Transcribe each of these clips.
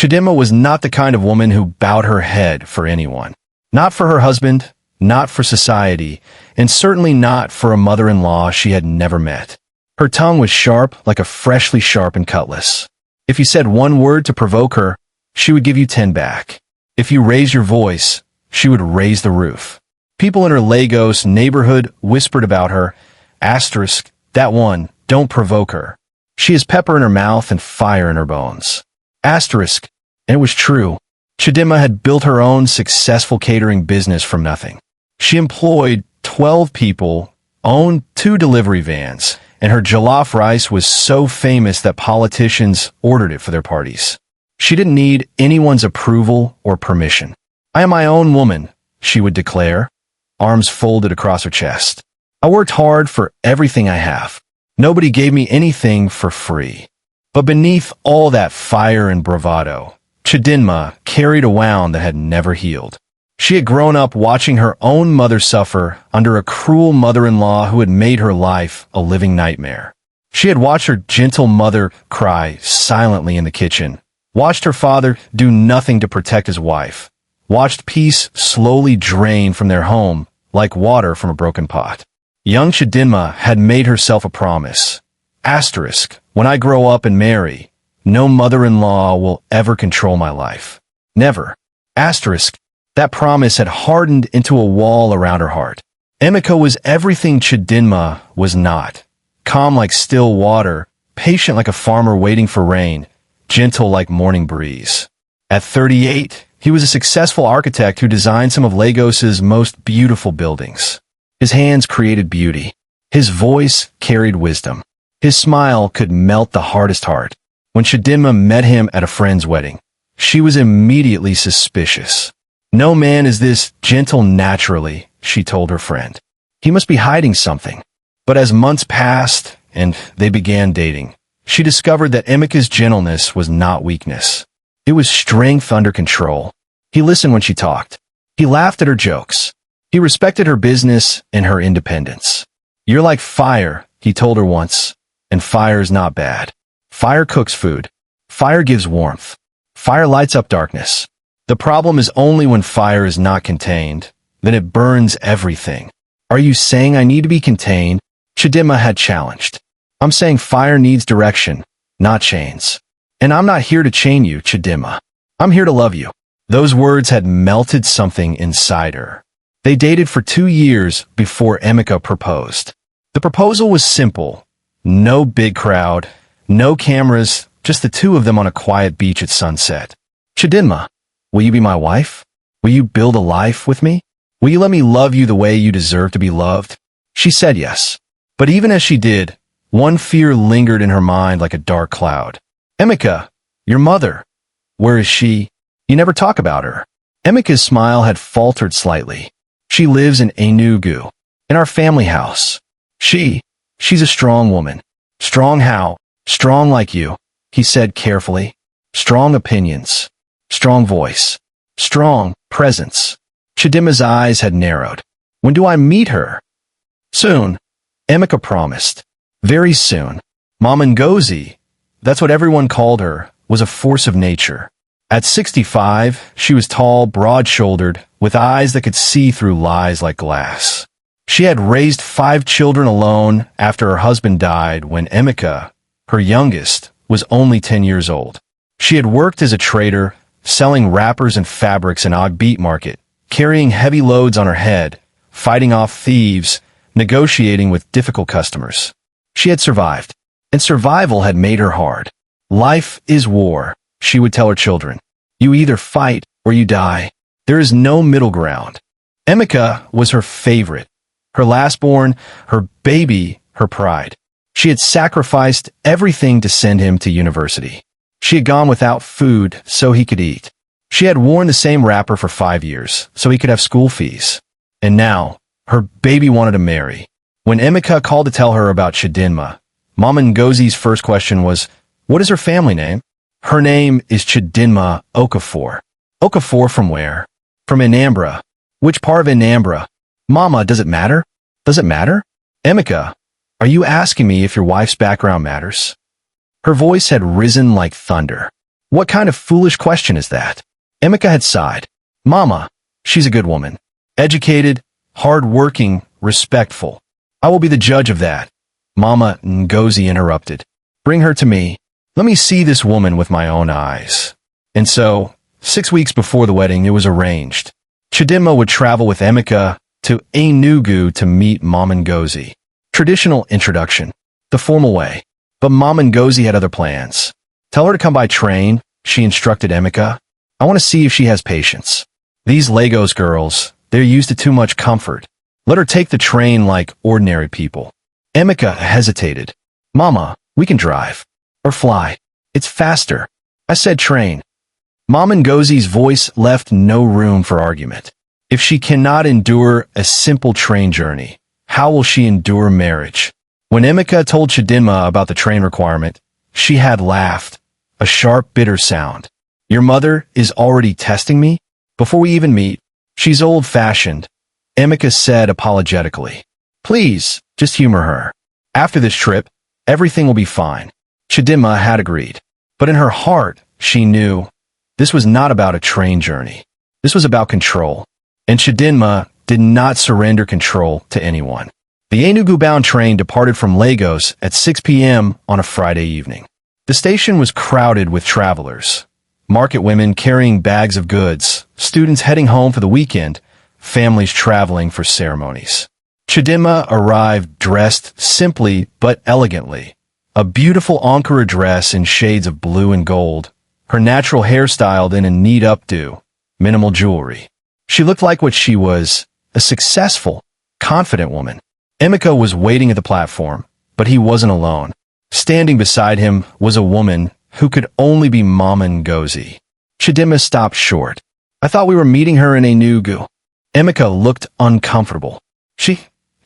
Chidinma was not the kind of woman who bowed her head for anyone. Not for her husband, not for society, and certainly not for a mother-in-law she had never met. Her tongue was sharp like a freshly sharpened cutlass. If you said one word to provoke her, she would give you 10 back. If you raised your voice, she would raise the roof. People in her Lagos neighborhood whispered about her, asterisk, that one, don't provoke her. She has pepper in her mouth and fire in her bones. Asterisk, and it was true. Chidinma had built her own successful catering business from nothing. She employed 12 people, owned 2 delivery vans, and her jollof rice was so famous that politicians ordered it for their parties. She didn't need anyone's approval or permission. I am my own woman, she would declare, arms folded across her chest. I worked hard for everything I have. Nobody gave me anything for free. But beneath all that fire and bravado, Chidinma carried a wound that had never healed. She had grown up watching her own mother suffer under a cruel mother-in-law who had made her life a living nightmare. She had watched her gentle mother cry silently in the kitchen, watched her father do nothing to protect his wife, watched peace slowly drain from their home like water from a broken pot. Young Chidinma had made herself a promise. Asterisk, when I grow up and marry, no mother-in-law will ever control my life. Never. Asterisk, that promise had hardened into a wall around her heart. Emeka was everything Chidinma was not. Calm like still water, patient like a farmer waiting for rain, gentle like morning breeze. At 38, he was a successful architect who designed some of Lagos's most beautiful buildings. His hands created beauty. His voice carried wisdom. His smile could melt the hardest heart. When Chidinma met him at a friend's wedding, she was immediately suspicious. No man is this gentle naturally, she told her friend. He must be hiding something. But as months passed and they began dating, she discovered that Emeka's gentleness was not weakness. It was strength under control. He listened when she talked. He laughed at her jokes. He respected her business and her independence. You're like fire, he told her once, and fire is not bad. Fire cooks food. Fire gives warmth. Fire lights up darkness. The problem is only when fire is not contained, then it burns everything. Are you saying I need to be contained? Chidinma had challenged. I'm saying fire needs direction, not chains. And I'm not here to chain you, Chidinma. I'm here to love you. Those words had melted something inside her. They dated for 2 years before Emeka proposed. The proposal was simple. No big crowd, no cameras, just the 2 of them on a quiet beach at sunset. Chidinma, will you be my wife? Will you build a life with me? Will you let me love you the way you deserve to be loved? She said yes. But even as she did, one fear lingered in her mind like a dark cloud. Emeka, your mother. Where is she? You never talk about her. Emeka's smile had faltered slightly. She lives in Enugu, in our family house. She's a strong woman. Strong how? Strong like you, he said carefully. Strong opinions. Strong voice. Strong presence. Chidinma's eyes had narrowed. When do I meet her? Soon, Emeka promised. Very soon. Mama Ngozi, that's what everyone called her, was a force of nature. At 65, she was tall, broad-shouldered, with eyes that could see through lies like glass. She had raised 5 children alone after her husband died when Emeka, her youngest, was only 10 years old. She had worked as a trader, selling wrappers and fabrics in Ogbeat Market, carrying heavy loads on her head, fighting off thieves, negotiating with difficult customers. She had survived, and survival had made her hard. Life is war, she would tell her children. You either fight or you die. There is no middle ground. Emeka was her favorite, her lastborn, her baby, her pride. She had sacrificed everything to send him to university. She had gone without food so he could eat. She had worn the same wrapper for 5 years so he could have school fees. And now, her baby wanted to marry. When Emeka called to tell her about Chidinma, Mama Ngozi's first question was, what is her family name? Her name is Chidinma Okafor. Okafor from where? From Anambra. Which part of Anambra? Mama, does it matter? Does it matter? Emeka, are you asking me if your wife's background matters? Her voice had risen like thunder. What kind of foolish question is that? Emeka had sighed. Mama, she's a good woman. Educated, hard-working, respectful. I will be the judge of that. Mama Ngozi interrupted. Bring her to me. Let me see this woman with my own eyes. And so, 6 weeks before the wedding, it was arranged. Chidinma would travel with Emeka to Enugu to meet Mama Ngozi. Traditional introduction. The formal way. But Mama Ngozi had other plans. Tell her to come by train, she instructed Emeka. I want to see if she has patience. These Lagos girls, they're used to too much comfort. Let her take the train like ordinary people. Emeka hesitated. Mama, we can drive. Or fly. It's faster. I said train. Mama Ngozi's voice left no room for argument. If she cannot endure a simple train journey, how will she endure marriage? When Emeka told Chidinma about the train requirement, she had laughed. A sharp, bitter sound. Your mother is already testing me? Before we even meet? She's old-fashioned, Emeka said apologetically. Please, just humor her. After this trip, everything will be fine. Chidinma had agreed. But in her heart, she knew this was not about a train journey. This was about control. And Chidinma did not surrender control to anyone. The Enugu-bound train departed from Lagos at 6 p.m. on a Friday evening. The station was crowded with travelers. Market women carrying bags of goods, students heading home for the weekend, families traveling for ceremonies. Chidinma arrived dressed simply but elegantly. A beautiful Ankara dress in shades of blue and gold, her natural hair styled in a neat updo, minimal jewelry. She looked like what she was, a successful, confident woman. Emeka was waiting at the platform, but he wasn't alone. Standing beside him was a woman who could only be Mama Ngozi. Chidinma stopped short. I thought we were meeting her in Enugu. Emeka looked uncomfortable. She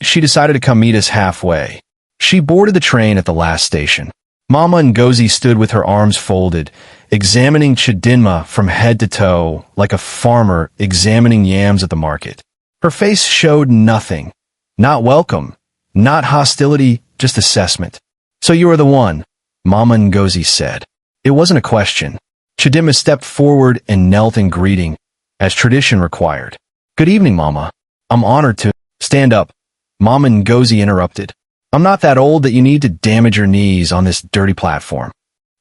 decided to come meet us halfway. She boarded the train at the last station. Mama Ngozi stood with her arms folded, examining Chidinma from head to toe like a farmer examining yams at the market. Her face showed nothing. Not welcome, not hostility, just assessment. So you are the one, Mama Ngozi said. It wasn't a question. Chidinma stepped forward and knelt in greeting, as tradition required. Good evening, Mama. I'm honored to stand up. Mama Ngozi interrupted. I'm not that old that you need to damage your knees on this dirty platform.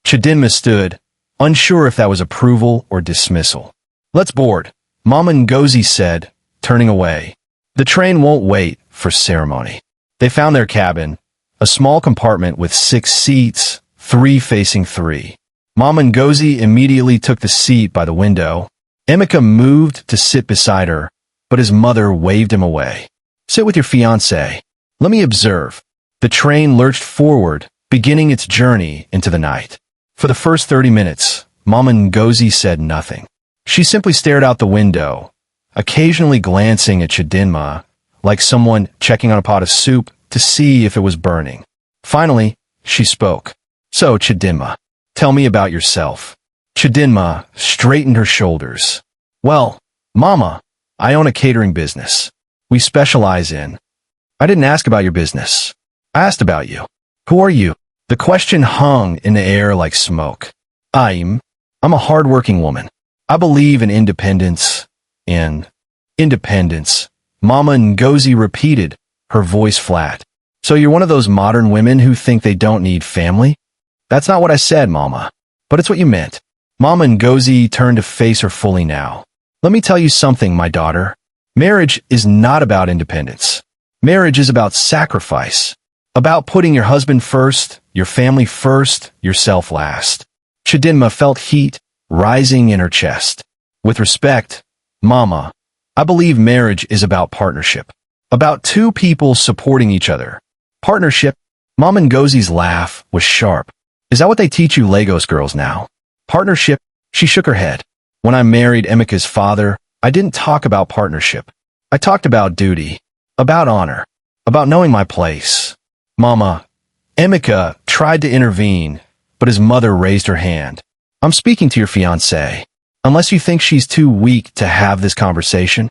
Chidinma stood, unsure if that was approval or dismissal. Let's board, Mama Ngozi said, turning away. The train won't wait for ceremony. They found their cabin, a small compartment with 6 seats, 3 facing 3. Mama Ngozi immediately took the seat by the window. Emeka moved to sit beside her, but his mother waved him away. Sit with your fiancé. Let me observe. The train lurched forward, beginning its journey into the night. For the first 30 minutes, Mama Ngozi said nothing. She simply stared out the window, occasionally glancing at Chidinma, like someone checking on a pot of soup to see if it was burning. Finally, she spoke. So, Chidinma, tell me about yourself. Chidinma straightened her shoulders. Well, Mama, I own a catering business. We specialize in. I didn't ask about your business. I asked about you. Who are you? The question hung in the air like smoke. I'm a hardworking woman. I believe in independence. In independence. Mama Ngozi repeated, her voice flat. So you're one of those modern women who think they don't need family? That's not what I said, Mama. But it's what you meant. Mama Ngozi turned to face her fully now. Let me tell you something, my daughter. Marriage is not about independence. Marriage is about sacrifice. About putting your husband first, your family first, yourself last. Chidinma felt heat rising in her chest. With respect, Mama, I believe marriage is about partnership. About 2 people supporting each other. Partnership. Mama Ngozi's laugh was sharp. Is that what they teach you Lagos girls now? Partnership? She shook her head. When I married Emeka's father, I didn't talk about partnership. I talked about duty. About honor. About knowing my place. Mama, Emeka tried to intervene, but his mother raised her hand. I'm speaking to your fiancée. Unless you think she's too weak to have this conversation.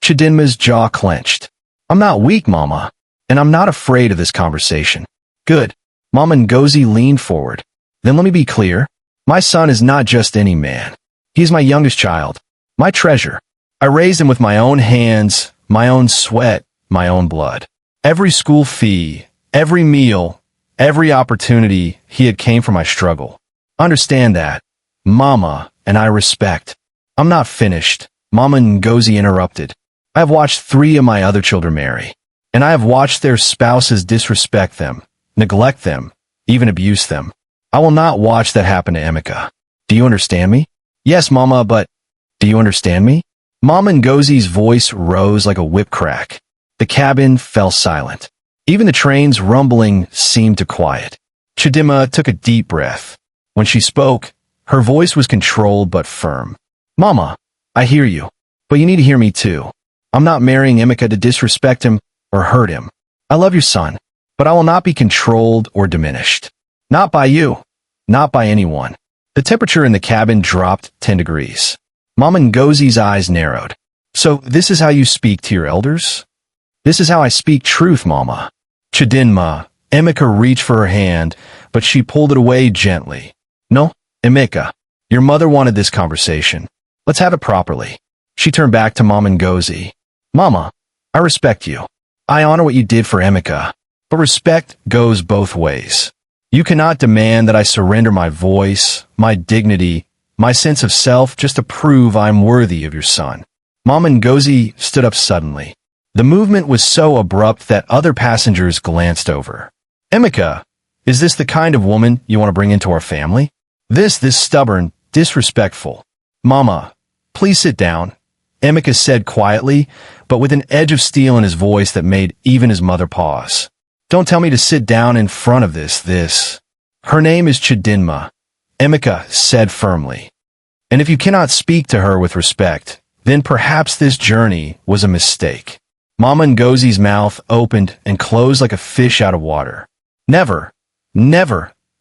Chidinma's jaw clenched. I'm not weak, Mama, and I'm not afraid of this conversation. Good. Mama Ngozi leaned forward. Then let me be clear. My son is not just any man. He is my youngest child, my treasure. I raised him with my own hands, my own sweat, my own blood. Every school fee, every meal, every opportunity he had came from my struggle. Understand that, Mama, and I respect. I'm not finished, Mama Ngozi interrupted. I have watched 3 of my other children marry, and I have watched their spouses disrespect them, neglect them, even abuse them. I will not watch that happen to Emeka. Do you understand me? Yes, Mama, but do you understand me? Mama Ngozi's voice rose like a whip crack. The cabin fell silent. Even the train's rumbling seemed to quiet. Chidinma took a deep breath. When she spoke, her voice was controlled but firm. Mama, I hear you, but you need to hear me too. I'm not marrying Emeka to disrespect him or hurt him. I love your son, but I will not be controlled or diminished. Not by you, not by anyone. The temperature in the cabin dropped 10 degrees. Mama Ngozi's eyes narrowed. So this is how you speak to your elders? This is how I speak truth, Mama. Chidinma, Emeka reached for her hand, but she pulled it away gently. No, Emeka, your mother wanted this conversation. Let's have it properly. She turned back to Mama Ngozi. Mama, I respect you. I honor what you did for Emeka, but respect goes both ways. You cannot demand that I surrender my voice, my dignity, my sense of self just to prove I'm worthy of your son. Mama Ngozi stood up suddenly. The movement was so abrupt that other passengers glanced over. Emeka, is this the kind of woman you want to bring into our family? This stubborn, disrespectful. Mama, please sit down, Emeka said quietly, but with an edge of steel in his voice that made even his mother pause. Don't tell me to sit down in front of this. Her name is Chidinma, Emeka said firmly. And if you cannot speak to her with respect, then perhaps this journey was a mistake. Mama Ngozi's mouth opened and closed like a fish out of water. Never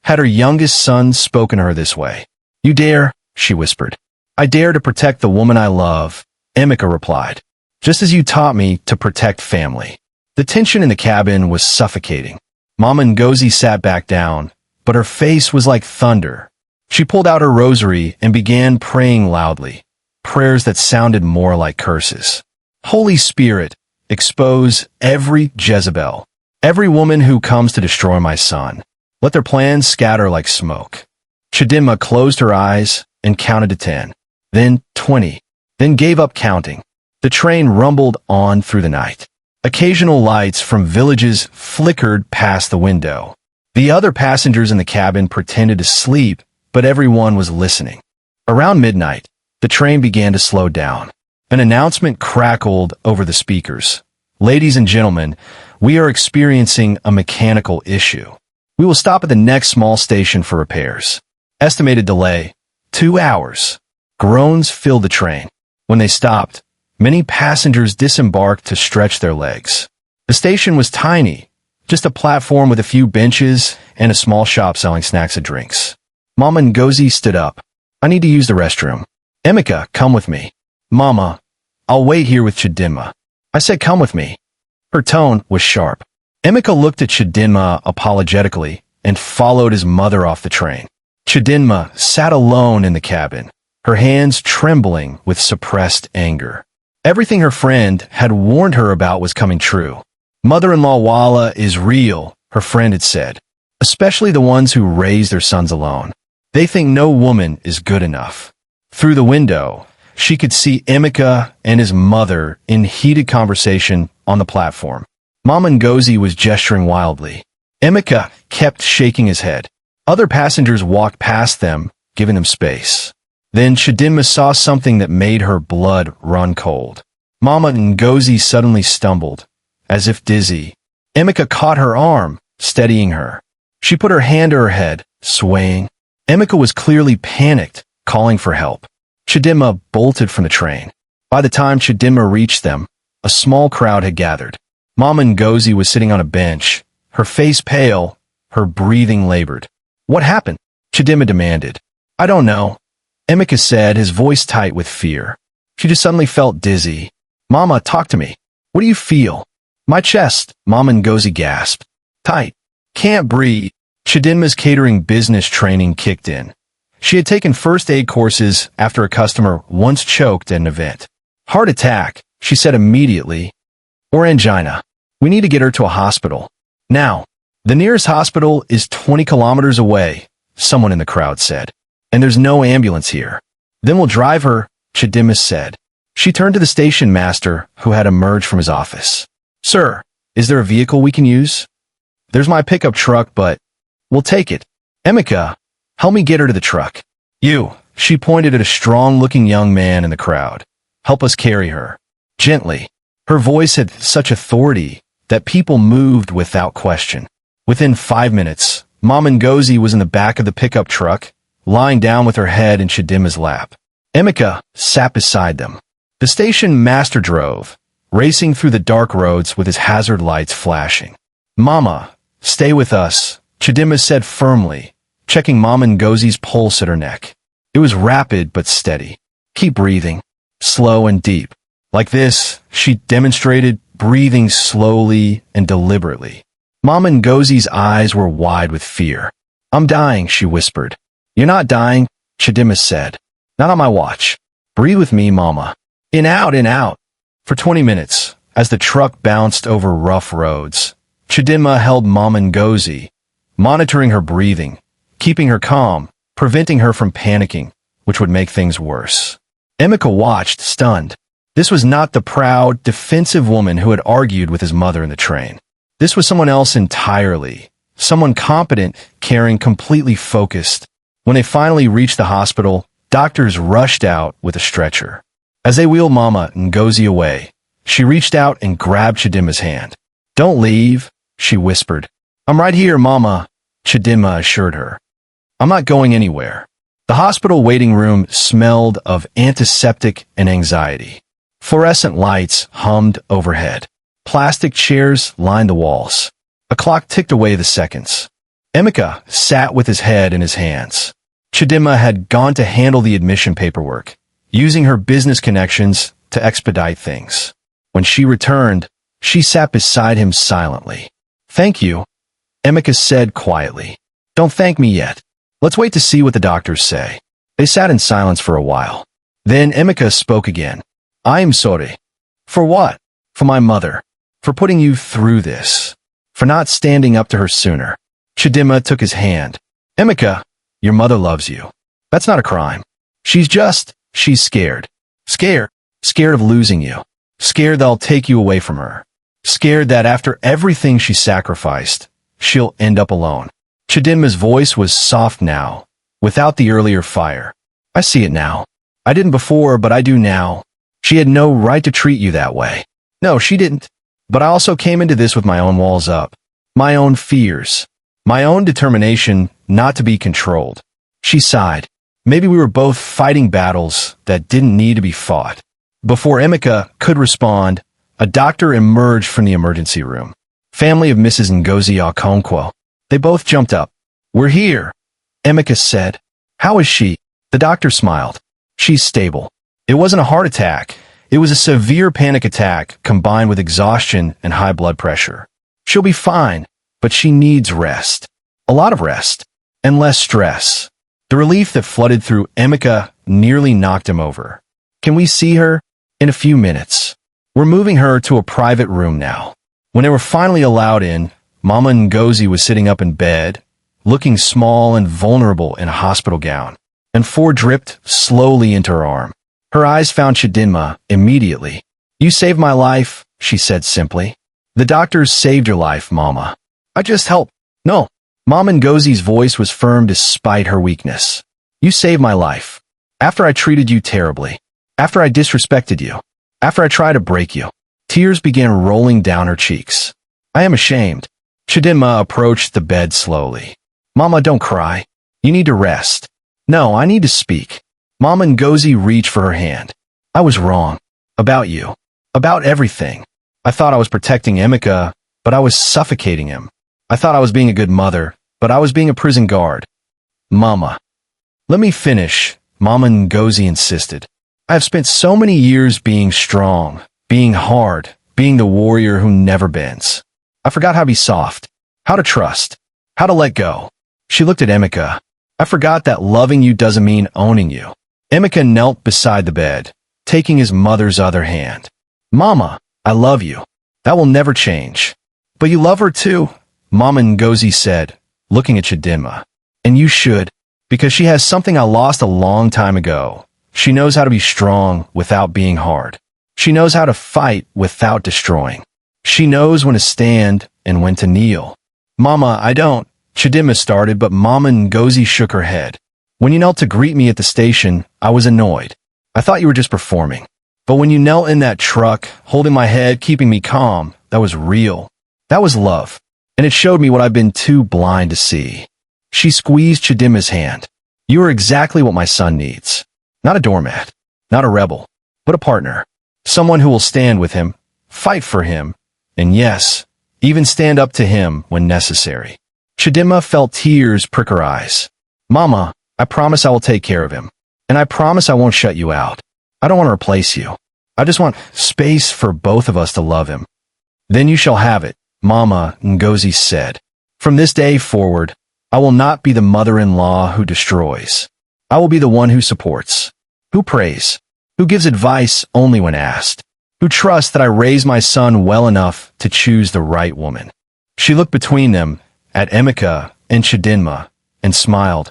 had her youngest son spoken to her this way. You dare, she whispered. I dare to protect the woman I love, Emeka replied. Just as you taught me to protect family. The tension in the cabin was suffocating. Mama Ngozi sat back down, but her face was like thunder. She pulled out her rosary and began praying loudly, prayers that sounded more like curses. Holy Spirit, expose every Jezebel, every woman who comes to destroy my son. Let their plans scatter like smoke. Chidinma closed her eyes and counted to 10, then 20, then gave up counting. The train rumbled on through the night. Occasional lights from villages flickered past the window. The other passengers in the cabin pretended to sleep, but everyone was listening. Around midnight, the train began to slow down. An announcement crackled over the speakers. Ladies and gentlemen, we are experiencing a mechanical issue. We will stop at the next small station for repairs. Estimated delay, 2 hours. Groans filled the train. When they stopped, many passengers disembarked to stretch their legs. The station was tiny, just a platform with a few benches and a small shop selling snacks and drinks. Mama Ngozi stood up. I need to use the restroom. Emeka, come with me. Mama, I'll wait here with Chidinma. I said come with me. Her tone was sharp. Emeka looked at Chidinma apologetically and followed his mother off the train. Chidinma sat alone in the cabin, her hands trembling with suppressed anger. Everything her friend had warned her about was coming true. Mother-in-law Wala is real, her friend had said, especially the ones who raise their sons alone. They think no woman is good enough. Through the window, she could see Emeka and his mother in heated conversation on the platform. Mama Ngozi was gesturing wildly. Emeka kept shaking his head. Other passengers walked past them, giving them space. Then Chidinma saw something that made her blood run cold. Mama Ngozi suddenly stumbled, as if dizzy. Emeka caught her arm, steadying her. She put her hand to her head, swaying. Emeka was clearly panicked, calling for help. Chidinma bolted from the train. By the time Chidinma reached them, a small crowd had gathered. Mama Ngozi was sitting on a bench, her face pale, her breathing labored. What happened? Chidinma demanded. I don't know, Emeka said, his voice tight with fear. She just suddenly felt dizzy. Mama, talk to me. What do you feel? My chest, Mama Ngozi gasped. Tight. Can't breathe. Chidinma's catering business training kicked in. She had taken first aid courses after a customer once choked at an event. Heart attack, she said immediately. Or angina. We need to get her to a hospital. Now. The nearest hospital is 20 kilometers away, someone in the crowd said. And there's no ambulance here. Then we'll drive her, Chidima said. She turned to the station master, who had emerged from his office. Sir, is there a vehicle we can use? There's my pickup truck, but we'll take it. Emeka, help me get her to the truck. You, she pointed at a strong-looking young man in the crowd. Help us carry her. Gently. Her voice had such authority that people moved without question. Within 5 minutes, Mama Ngozi was in the back of the pickup truck, lying down with her head in Chidima's lap. Emeka sat beside them. The station master drove, racing through the dark roads with his hazard lights flashing. Mama, stay with us, Chidima said firmly, checking Mama Ngozi's pulse at her neck. It was rapid but steady. Keep breathing, slow and deep. Like this, she demonstrated, breathing slowly and deliberately. Mama Ngozi's eyes were wide with fear. I'm dying, she whispered. You're not dying, Chidima said. Not on my watch. Breathe with me, Mama. In, out, in, out. For 20 minutes, as the truck bounced over rough roads, Chidima held Mama Ngozi, monitoring her breathing, keeping her calm, preventing her from panicking, which would make things worse. Emeka watched, stunned. This was not the proud, defensive woman who had argued with his mother in the train. This was someone else entirely, someone competent, caring, completely focused. When they finally reached the hospital, doctors rushed out with a stretcher. As they wheeled Mama Ngozi away, she reached out and grabbed Chidima's hand. Don't leave, she whispered. I'm right here, Mama, Chidima assured her. I'm not going anywhere. The hospital waiting room smelled of antiseptic and anxiety. Fluorescent lights hummed overhead. Plastic chairs lined the walls. A clock ticked away the seconds. Emeka sat with his head in his hands. Chidima had gone to handle the admission paperwork, using her business connections to expedite things. When she returned, she sat beside him silently. Thank you, Emeka said quietly. Don't thank me yet. Let's wait to see what the doctors say. They sat in silence for a while. Then Emeka spoke again. I am sorry. For what? For my mother. For putting you through this. For not standing up to her sooner. Chidima took his hand. Emeka, your mother loves you. That's not a crime. She's scared. Scared. Scared of losing you. Scared that I'll take you away from her. Scared that after everything she sacrificed, she'll end up alone. Chidima's voice was soft now, without the earlier fire. I see it now. I didn't before, but I do now. She had no right to treat you that way. No, she didn't. But I also came into this with my own walls up. My own fears. My own determination not to be controlled. She sighed. Maybe we were both fighting battles that didn't need to be fought. Before Emeka could respond, a doctor emerged from the emergency room. Family of Mrs. Ngozi Okonkwo. They both jumped up. We're here, Emeka said. How is she? The doctor smiled. She's stable. It wasn't a heart attack. It was a severe panic attack combined with exhaustion and high blood pressure. She'll be fine, but she needs rest. A lot of rest. And less stress. The relief that flooded through Emeka nearly knocked him over. Can we see her? In a few minutes. We're moving her to a private room now. When they were finally allowed in, Mama Ngozi was sitting up in bed, looking small and vulnerable in a hospital gown, and four dripped slowly into her arm. Her eyes found Chidima immediately. You saved my life, she said simply. The doctors saved your life, Mama. I just helped. No. Mama Ngozi's voice was firm despite her weakness. You saved my life. After I treated you terribly. After I disrespected you. After I tried to break you. Tears began rolling down her cheeks. I am ashamed. Chidima approached the bed slowly. Mama, don't cry. You need to rest. No, I need to speak. Mama Ngozi reached for her hand. I was wrong. About you. About everything. I thought I was protecting Emeka, but I was suffocating him. I thought I was being a good mother, but I was being a prison guard. Mama. Let me finish, Mama Ngozi insisted. I have spent so many years being strong, being hard, being the warrior who never bends. I forgot how to be soft, how to trust, how to let go. She looked at Emeka. I forgot that loving you doesn't mean owning you. Emeka knelt beside the bed, taking his mother's other hand. Mama, I love you. That will never change. But you love her too, Mama Ngozi said, looking at Chidinma. And you should, because she has something I lost a long time ago. She knows how to be strong without being hard. She knows how to fight without destroying. She knows when to stand and when to kneel. Mama, I don't. Chidinma started, but Mama Ngozi shook her head. When you knelt to greet me at the station, I was annoyed. I thought you were just performing. But when you knelt in that truck, holding my head, keeping me calm, that was real. That was love. And it showed me what I've been too blind to see. She squeezed Chidinma's hand. You are exactly what my son needs. Not a doormat, not a rebel, but a partner. Someone who will stand with him, fight for him, and yes, even stand up to him when necessary. Chidinma felt tears prick her eyes. Mama, I promise I will take care of him. And I promise I won't shut you out. I don't want to replace you. I just want space for both of us to love him. Then you shall have it, Mama Ngozi said. From this day forward, I will not be the mother-in-law who destroys. I will be the one who supports, who prays, who gives advice only when asked, who trusts that I raise my son well enough to choose the right woman. She looked between them at Emeka and Chidinma and smiled,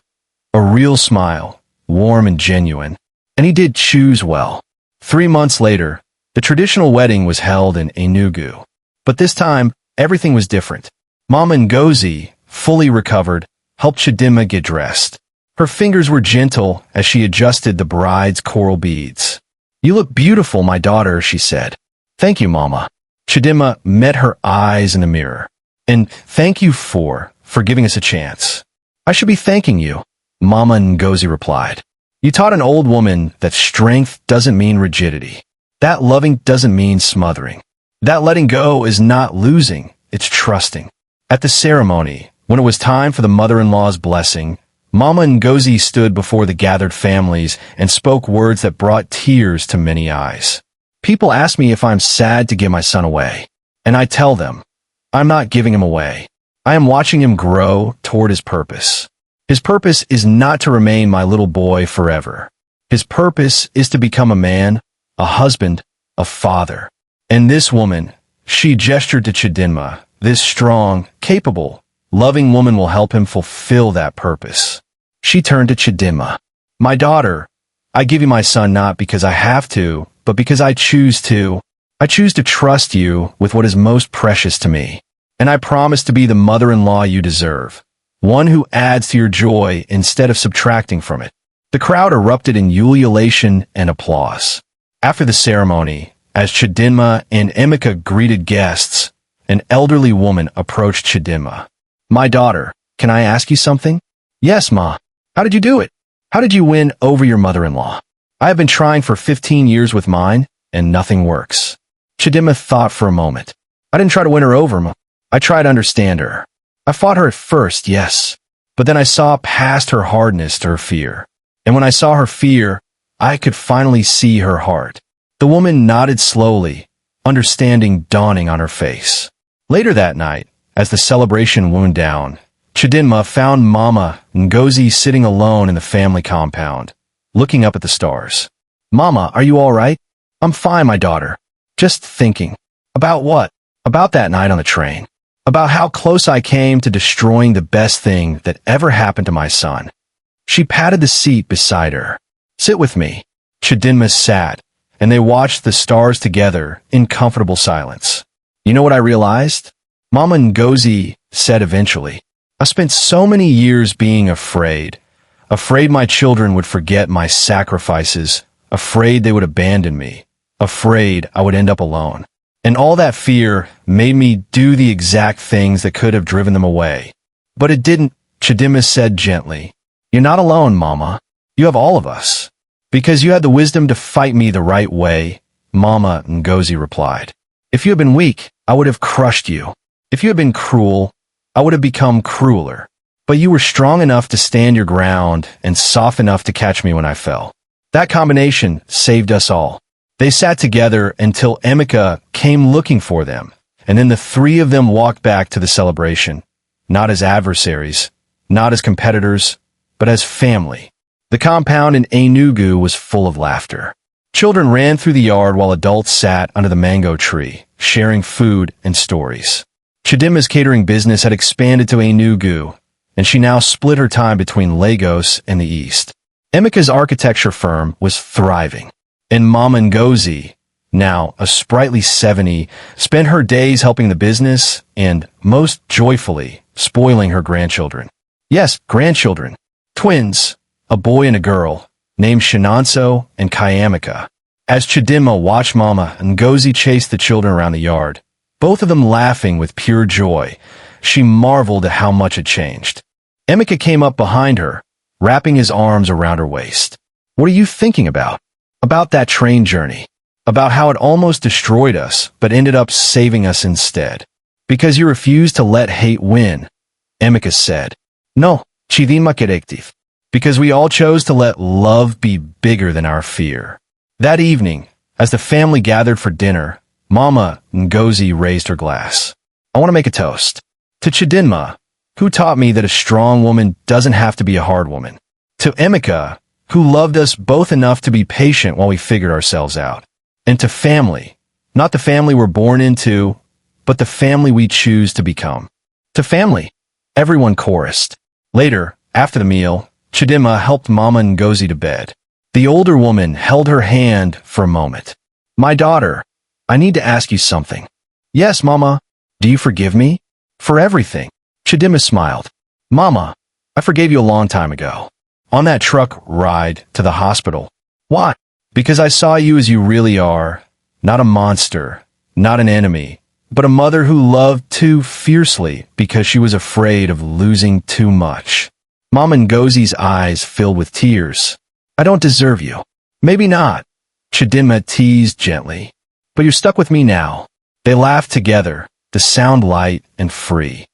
a real smile, warm and genuine. And he did choose well. 3 months later, the traditional wedding was held in Enugu. But this time, everything was different. Mama Ngozi, fully recovered, helped Chidinma get dressed. Her fingers were gentle as she adjusted the bride's coral beads. You look beautiful, my daughter, she said. Thank you, Mama. Chidinma met her eyes in the mirror. And thank you for giving us a chance. I should be thanking you, Mama Ngozi replied. You taught an old woman that strength doesn't mean rigidity. That loving doesn't mean smothering. That letting go is not losing, it's trusting. At the ceremony, when it was time for the mother-in-law's blessing, Mama Ngozi stood before the gathered families and spoke words that brought tears to many eyes. People ask me if I'm sad to give my son away, and I tell them, I'm not giving him away. I am watching him grow toward his purpose. His purpose is not to remain my little boy forever. His purpose is to become a man, a husband, a father. And this woman, she gestured to Chidinma, this strong, capable, loving woman will help him fulfill that purpose. She turned to Chidinma. My daughter, I give you my son not because I have to, but because I choose to. I choose to trust you with what is most precious to me. And I promise to be the mother-in-law you deserve. One who adds to your joy instead of subtracting from it. The crowd erupted in ululation and applause. After the ceremony, as Chidinma and Emeka greeted guests, an elderly woman approached Chidinma. My daughter, can I ask you something? Yes, Ma. How did you do it? How did you win over your mother-in-law? I have been trying for 15 years with mine, and nothing works. Chidinma thought for a moment. I didn't try to win her over, Ma. I tried to understand her. I fought her at first, yes, but then I saw past her hardness to her fear. And when I saw her fear, I could finally see her heart. The woman nodded slowly, understanding dawning on her face. Later that night, as the celebration wound down, Chidinma found Mama Ngozi sitting alone in the family compound, looking up at the stars. Mama, are you all right? I'm fine, my daughter. Just thinking. About what? About that night on the train. About how close I came to destroying the best thing that ever happened to my son. She patted the seat beside her. Sit with me. Chidinma sat, and they watched the stars together in comfortable silence. You know what I realized? Mama Ngozi said eventually. I spent so many years being afraid. Afraid my children would forget my sacrifices. Afraid they would abandon me. Afraid I would end up alone. And all that fear made me do the exact things that could have driven them away. But it didn't, Chidinma said gently. You're not alone, Mama. You have all of us. Because you had the wisdom to fight me the right way, Mama Ngozi replied. If you had been weak, I would have crushed you. If you had been cruel, I would have become crueler. But you were strong enough to stand your ground and soft enough to catch me when I fell. That combination saved us all. They sat together until Emeka came looking for them, and then the three of them walked back to the celebration, not as adversaries, not as competitors, but as family. The compound in Enugu was full of laughter. Children ran through the yard while adults sat under the mango tree, sharing food and stories. Chidimma's catering business had expanded to Enugu, and she now split her time between Lagos and the east. Emeka's architecture firm was thriving, and Mama Ngozi, now a sprightly 70, spent her days helping the business and, most joyfully, spoiling her grandchildren. Yes, grandchildren. Twins, a boy and a girl, named Shinonso and Kayamika. As Chidimma watched Mama Ngozi chase the children around the yard, both of them laughing with pure joy, she marveled at how much had changed. Emeka came up behind her, wrapping his arms around her waist. "What are you thinking about?" "About that train journey. About how it almost destroyed us, but ended up saving us instead. Because you refused to let hate win," Emeka said. "No, Chidimma Kedektiv. Because we all chose to let love be bigger than our fear." That evening, as the family gathered for dinner, Mama Ngozi raised her glass. "I want to make a toast. To Chidimma, who taught me that a strong woman doesn't have to be a hard woman. To Emeka, who loved us both enough to be patient while we figured ourselves out. And to family, not the family we're born into, but the family we choose to become." "To family," everyone chorused. Later, after the meal, Chidimma helped Mama Ngozi to bed. The older woman held her hand for a moment. "My daughter, I need to ask you something." "Yes, Mama. Do you forgive me?" "For everything." Chidimma smiled. "Mama, I forgave you a long time ago. On that truck ride to the hospital." "Why?" "Because I saw you as you really are. Not a monster, not an enemy, but a mother who loved too fiercely because she was afraid of losing too much." Mama Ngozi's eyes filled with tears. "I don't deserve you." "Maybe not," Chidimma teased gently. "But you're stuck with me now." They laughed together, the sound light and free.